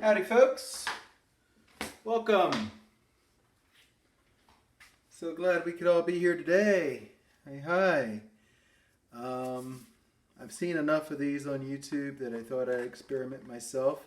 Howdy folks, welcome. So glad we could all be here today. Hi. I've seen enough of these on YouTube that I thought I'd experiment myself.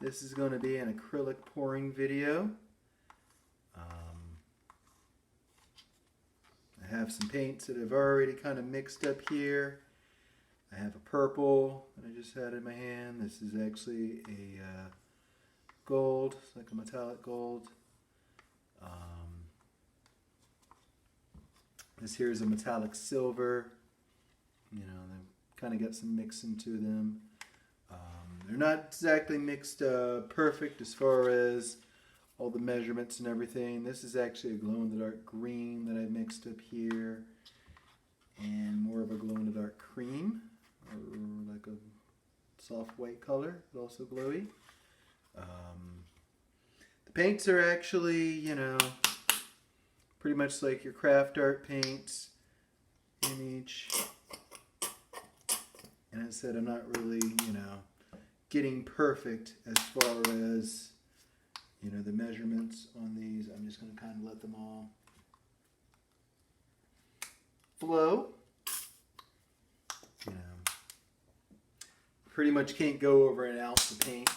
This is going to be an acrylic pouring video. I have some paints that I've already kind of mixed up here. I have a purple that I just had in my hand. This is actually a gold, it's like a metallic gold. This here is a metallic silver. You know, they've kind of got some mix into them. They're not exactly mixed perfect as far as all the measurements and everything. This is actually a glow-in-the-dark green that I mixed up here, and more of a glow-in-the-dark cream, or like a soft white color, but also glowy. The paints are actually, you know, pretty much like your craft art paints in each. And I said I'm not really, you know, getting perfect as far as, you know, the measurements on these. I'm just going to kind of let them all flow. You know, pretty much can't go over an ounce of paint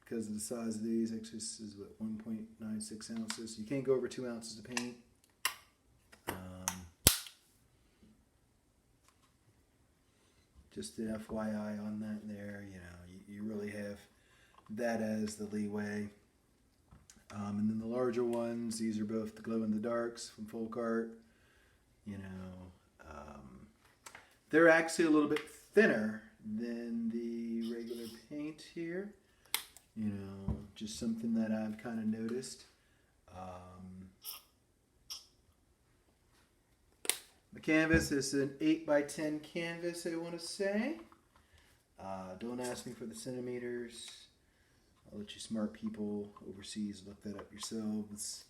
because of the size of these. Actually, this is what, 1.96 ounces. You can't go over 2 ounces of paint. Just an FYI on that there, you know, you really have that as the leeway. And then the larger ones, these are both the glow-in-the-darks from Folk Art. You know, they're actually a little bit thinner than the regular paint here. You know, just something that I've kind of noticed. The canvas is an 8x10 canvas, I want to say. Don't ask me for the centimeters. I'll let you smart people overseas look that up yourselves.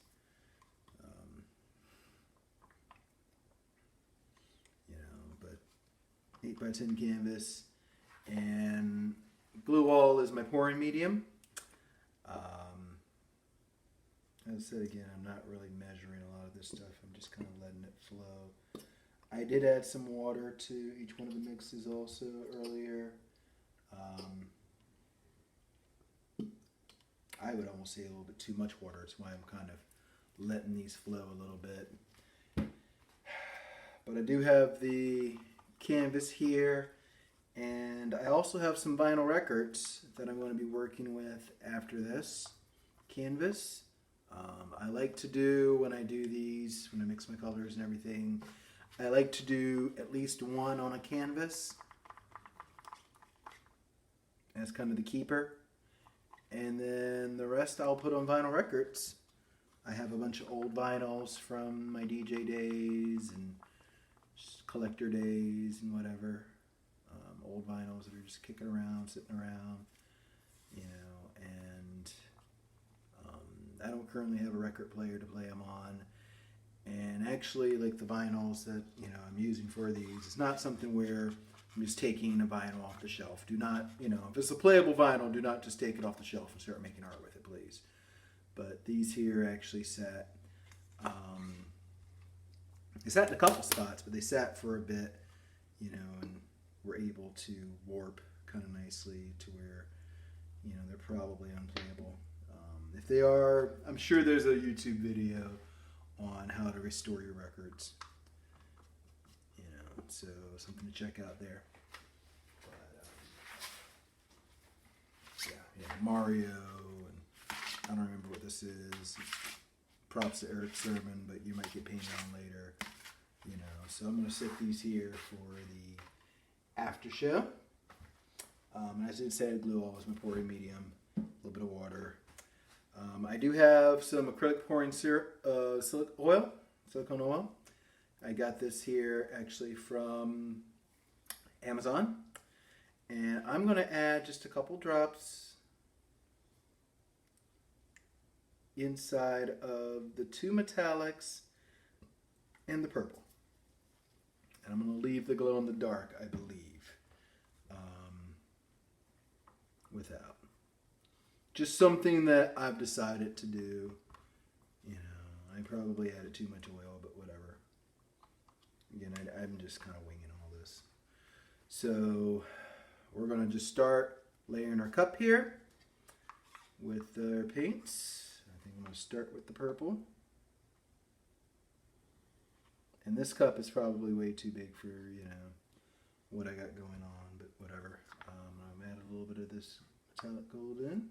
You know, but 8x10 canvas. And glue wall is my pouring medium. As I said again, I'm not really measuring a lot of this stuff. I'm just kind of letting it flow. I did add some water to each one of the mixes also earlier. I would almost say a little bit too much water. That's why I'm kind of letting these flow a little bit. But I do have the canvas here, and I also have some vinyl records that I'm going to be working with after this canvas. I like to do, when I do these, when I mix my colors and everything, I like to do at least one on a canvas as kind of the keeper. And then the rest I'll put on vinyl records. I have a bunch of old vinyls from my DJ days and just collector days and whatever. Old vinyls that are just kicking around, sitting around, you know, and I don't currently have a record player to play them on. And actually, like the vinyls that, you know, I'm using for these, it's not something where I'm just taking a vinyl off the shelf. Do not, you know, if it's a playable vinyl, do not just take it off the shelf and start making art with it, please. But these here actually sat, they sat in a couple spots, but they sat for a bit, you know, and were able to warp kind of nicely to where, you know, they're probably unplayable. If they are, I'm sure there's a YouTube video on how to restore your records. You know, so something to check out there. But, yeah, Mario, and I don't remember what this is. Props to Eric Sermon, but you might get painted on later. You know, so I'm going to set these here for the after show. And as I said, glue wall is my pouring medium. A little bit of water. I do have some acrylic pouring silicone oil. I got this here actually from Amazon. And I'm going to add just a couple drops inside of the two metallics and the purple. And I'm going to leave the glow in the dark, I believe, without. just something that I've decided to do. You know, I probably added too much oil, but whatever. Again, I'm just kind of winging all this. So we're going to just start layering our cup here with our paints. I think I'm going to start with the purple. And this cup is probably way too big for, you know, what I got going on, but whatever. I'm going to add a little bit of this metallic gold in.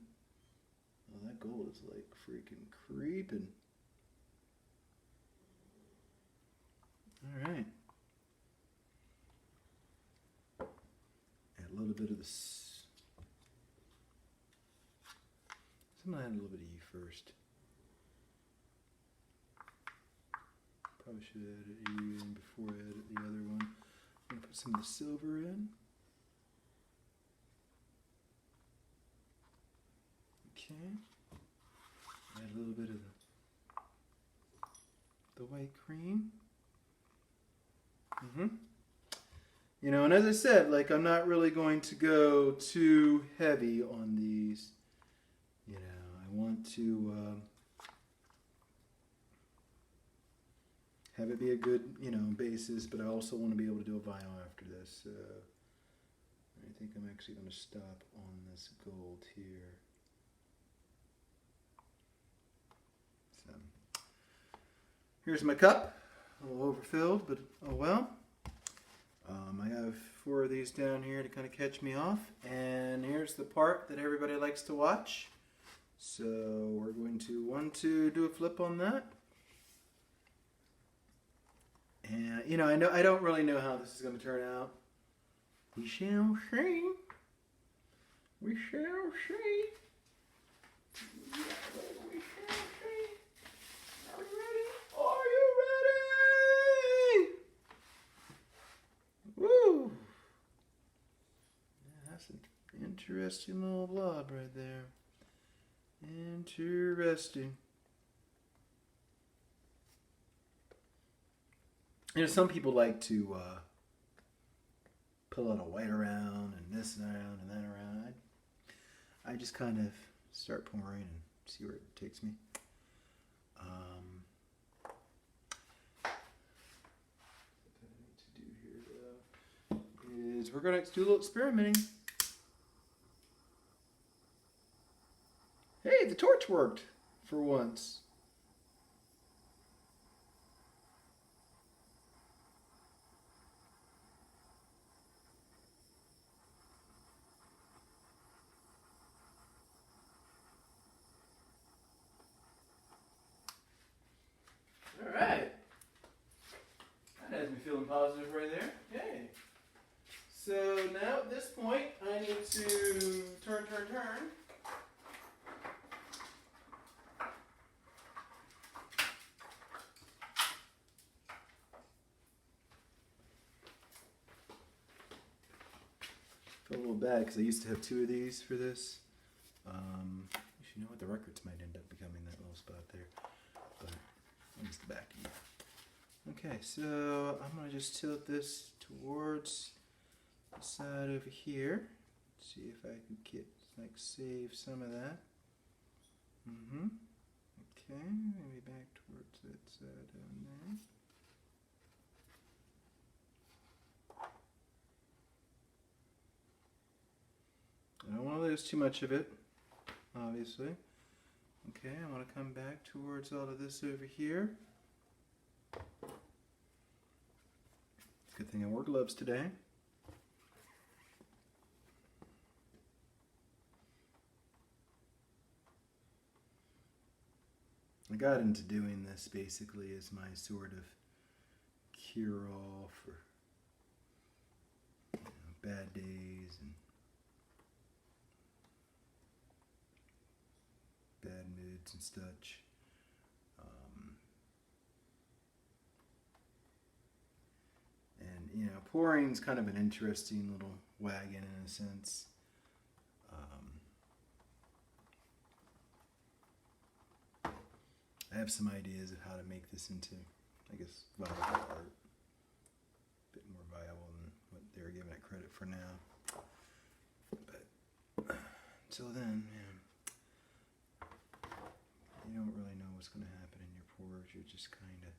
Oh, that gold is like freaking creeping. All right. Add a little bit of this. I'm going to add a little bit of you first. Probably should have added you in before I added the other one. I'm going to put some of the silver in. Okay. Add a little bit of the white cream. You know, and as I said, like, I'm not really going to go too heavy on these. You know, I want to have it be a good, you know, basis, but I also want to be able to do a vinyl after this. So I think I'm actually going to stop on this gold here. So here's my cup. A little overfilled, but oh well. I have 4 of these down here to kind of catch me off. And here's the part that everybody likes to watch. So we're going to do a flip on that. And you know, I don't really know how this is going to turn out. We shall see. We shall see. Yeah, we shall see. Are we ready? Are you ready? Woo! Yeah, that's an interesting little blob right there. Interesting. You know, some people like to put a lot of white around and this around and that around. I just kind of start pouring and see where it takes me. What I need to do here, though, is we're going to do a little experimenting. Hey, the torch worked for once. All right. That has me feeling positive right there. Yay. So now at this point, I need to turn. Feel a little bad because I used to have 2 of these for this. You know what, the records might end up becoming that little spot there, but it's the back end. Okay, so I'm gonna just tilt this towards the side over here. See if I can get, like, save some of that. Okay, maybe back towards that side down there. I don't want to lose too much of it, obviously. Okay, I want to come back towards all of this over here. Good thing I wore gloves today. I got into doing this basically as my sort of cure-all for, you know, bad days and bad moods and such. And you know, pouring's kind of an interesting little wagon in a sense. I have some ideas of how to make this into, I guess, viable art. A bit more viable than what they were giving it credit for now. But until then, man. you're just kind of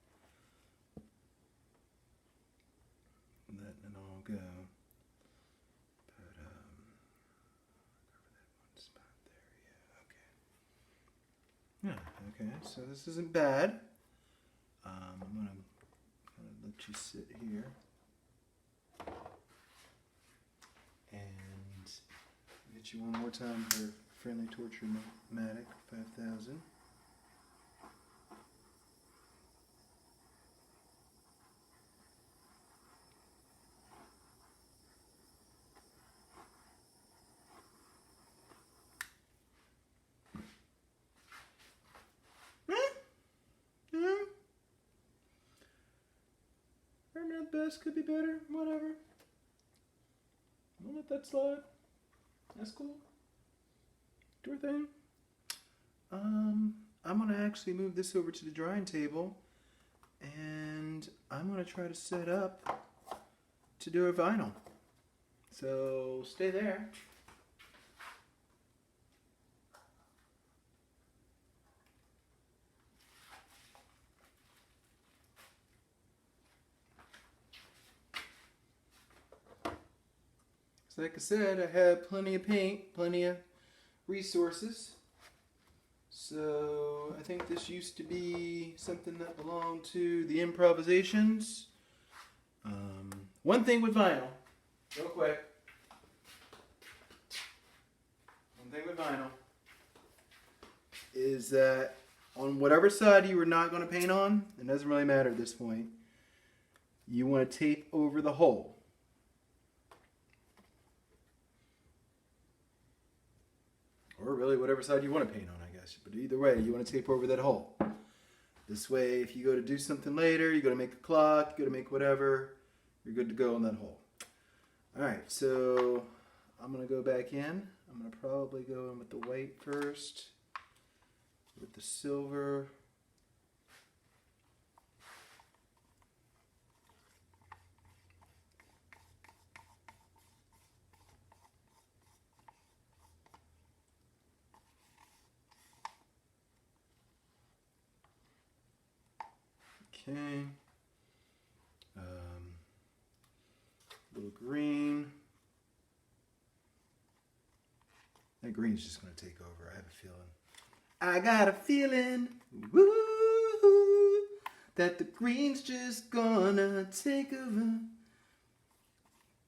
letting it all go. But cover that one spot there. Yeah, okay. Yeah, okay. So this isn't bad. I'm gonna kind of let you sit here. And get you one more time for Friendly Torture Matic 5000. Or not best, could be better, whatever. We'll let that slide. That's cool. Do our thing. I'm gonna actually move this over to the drying table, and I'm gonna try to set up to do a vinyl. So stay there. So like I said, I have plenty of paint, plenty of resources. So I think this used to be something that belonged to the Improvisations. One thing with vinyl, real quick. One thing with vinyl is that on whatever side you are not going to paint on, it doesn't really matter at this point, you want to tape over the hole. Or really whatever side you want to paint on, I guess. But either way, you want to tape over that hole. This way, if you go to do something later, you go to make a clock, you go to make whatever, you're good to go on that hole. Alright, so I'm going to go back in. I'm going to probably go in with the white first, with the silver. Okay. Little green. That green's just going to take over. I have a feeling. I got a feeling, woo, that the green's just gonna take over.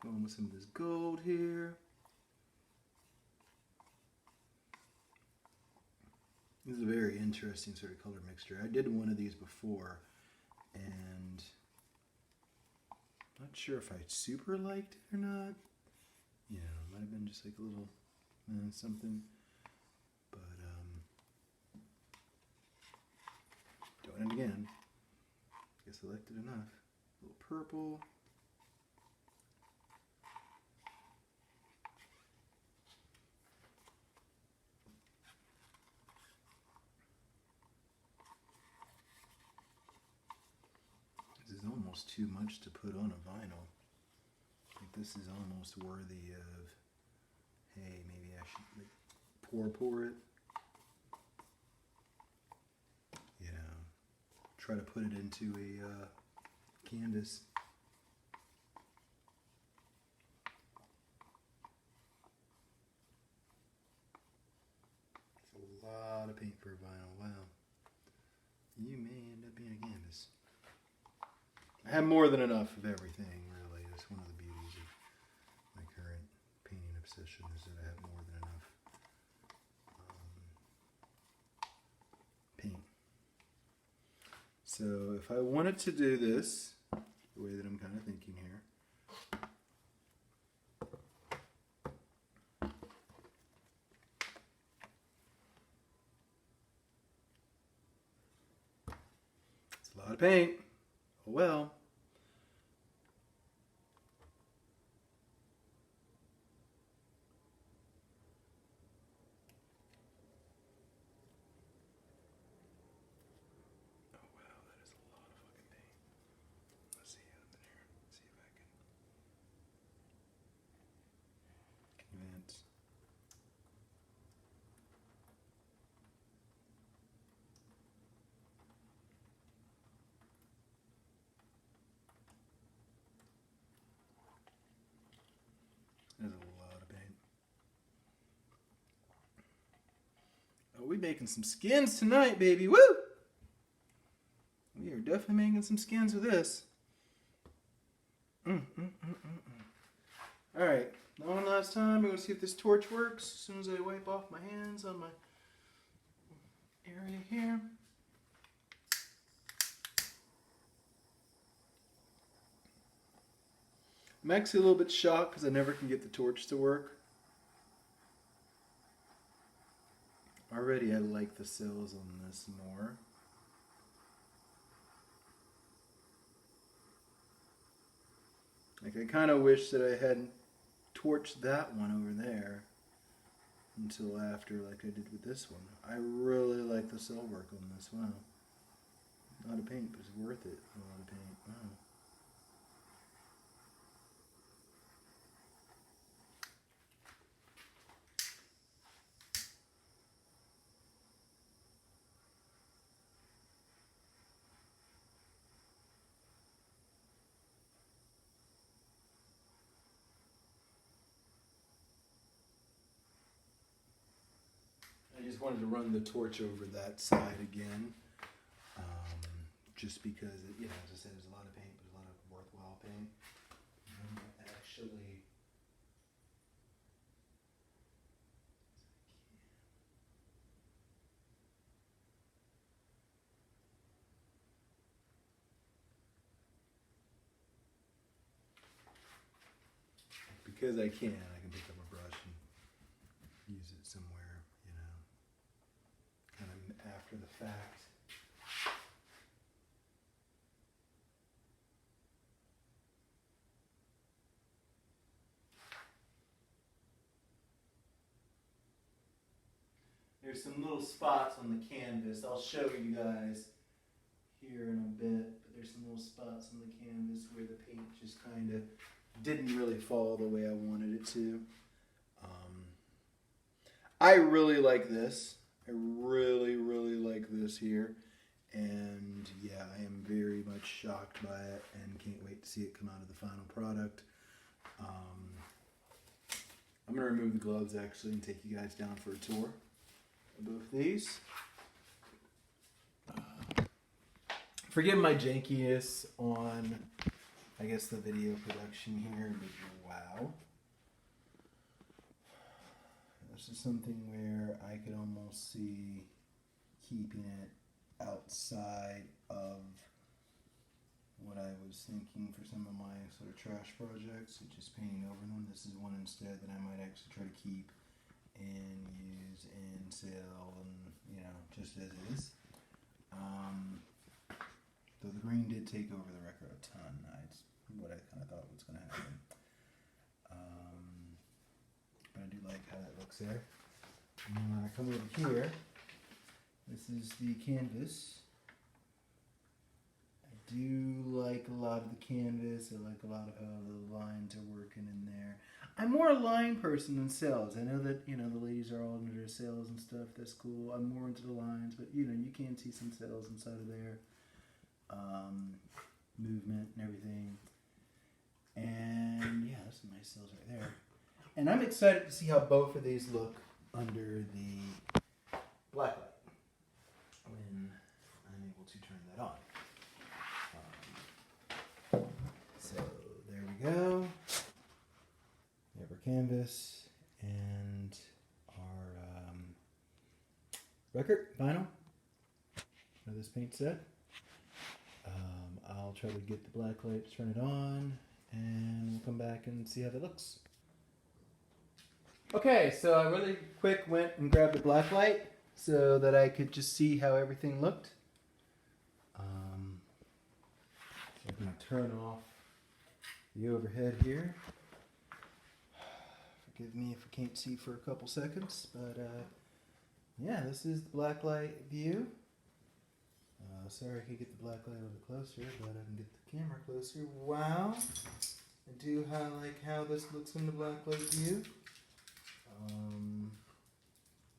Going with some of this gold here. This is a very interesting sort of color mixture. I did one of these before, and not sure if I super liked it or not. You know, it might have been just like a little something. But doing it again. Guess I liked it enough. A little purple. This is almost too much to put on a vinyl. Like this is almost worthy of, hey, maybe I should like pour it. You know, try to put it into a canvas. It's a lot of paint for a vinyl. Wow. You may end up being a canvas. I have more than enough of everything, really. That's one of the beauties of my current painting obsession, is that I have more than enough paint. So if I wanted to do this, the way that I'm kind of thinking here, it's a lot of paint. Oh well. We making some skins tonight, baby. Woo! We are definitely making some skins with this. Alright, one last time. We're going to see if this torch works as soon as I wipe off my hands on my area here. I'm actually a little bit shocked because I never can get the torch to work. Already I like the cells on this more. Like I kind of wish that I hadn't torched that one over there until after, like I did with this one. I really like the cell work on this. Wow. A lot of paint, but it's worth it. A lot of paint. Wow. I just wanted to run the torch over that side again, just because, you know, as I said, there's a lot of paint, but a lot of worthwhile paint. Actually, because I can pick up a brush and use it somewhere, you know, kind of after the fact. There's some little spots on the canvas. I'll show you guys here in a bit, but there's some little spots on the canvas where the paint just kind of didn't really fall the way I wanted it to. I really like this. I really, really like this here. And yeah, I am very much shocked by it and can't wait to see it come out of the final product. I'm going to remove the gloves actually and take you guys down for a tour of both these. Forgive my jankiness on, I guess, the video production here, but wow. This is something where I could almost see keeping it outside of what I was thinking for some of my sort of trash projects, just painting over them. This is one instead that I might actually try to keep and use and sell, and you know, just as is. Though the green did take over the record a ton. That's what I kind of thought was going to happen. But I do like how that looks there. And then when I come over here, this is the canvas. I do like a lot of the canvas. I like a lot of how the lines are working in there. I'm more a line person than cells. I know that, you know, the ladies are all into their cells and stuff. That's cool. I'm more into the lines, but you know, you can see some cells inside of there. Movement and everything. And yeah, there's some nice cells right there. And I'm excited to see how both of these look under the black light when I'm able to turn that on. So there we go. We have our canvas and our record vinyl for this paint set. I'll try to get the black light to turn it on, and we'll come back and see how that looks. Okay, so I really quick went and grabbed the black light so that I could just see how everything looked. So I'm going to turn off the overhead here. Forgive me if I can't see for a couple seconds, but yeah, this is the black light view. Sorry I can't get the black light a little bit closer, but I can get the camera closer. Wow! I do like how this looks in the black light view.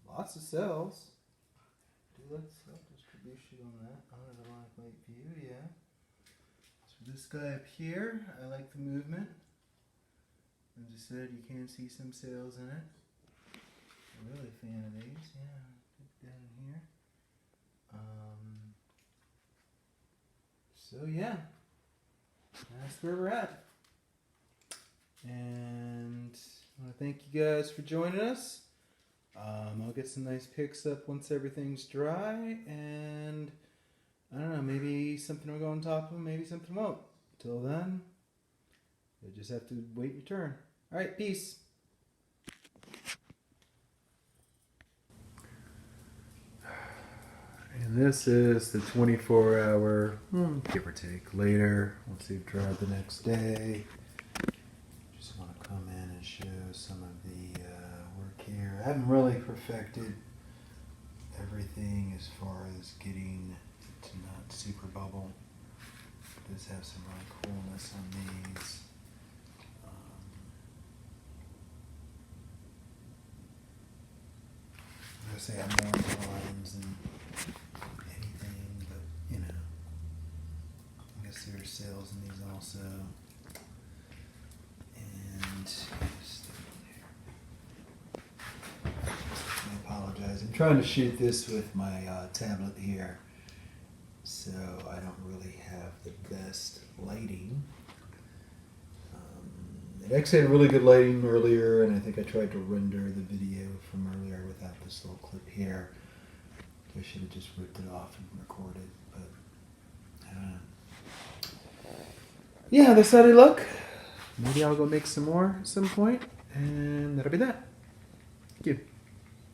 Lots of cells. I do like the cell distribution on that under the black light view, yeah. So this guy up here, I like the movement. As I said, you can see some cells in it. I'm really a fan of these, yeah. down here. So yeah, that's where we're at. And I want to thank you guys for joining us. I'll get some nice pics up once everything's dry, and I don't know, maybe something will go on top of them, maybe something won't. Till then, you'll just have to wait your turn. All right, peace. And this is the 24-hour, give or take, later, once you've dried the next day. Just want to come in and show some of the work here. I haven't really perfected everything as far as getting it to not super bubble. It does have some really coolness on these. I say I'm more into lines than anything, but you know, I guess there are sales in these also. And I apologize. I'm trying to shoot this with my tablet here, so I don't really have the best lighting. It actually had really good lighting earlier, and I think I tried to render the video from earlier without this little clip here. I should have just ripped it off and recorded, but I don't know. Yeah, that's how they look. Maybe I'll go make some more at some point, and that'll be that. Thank you.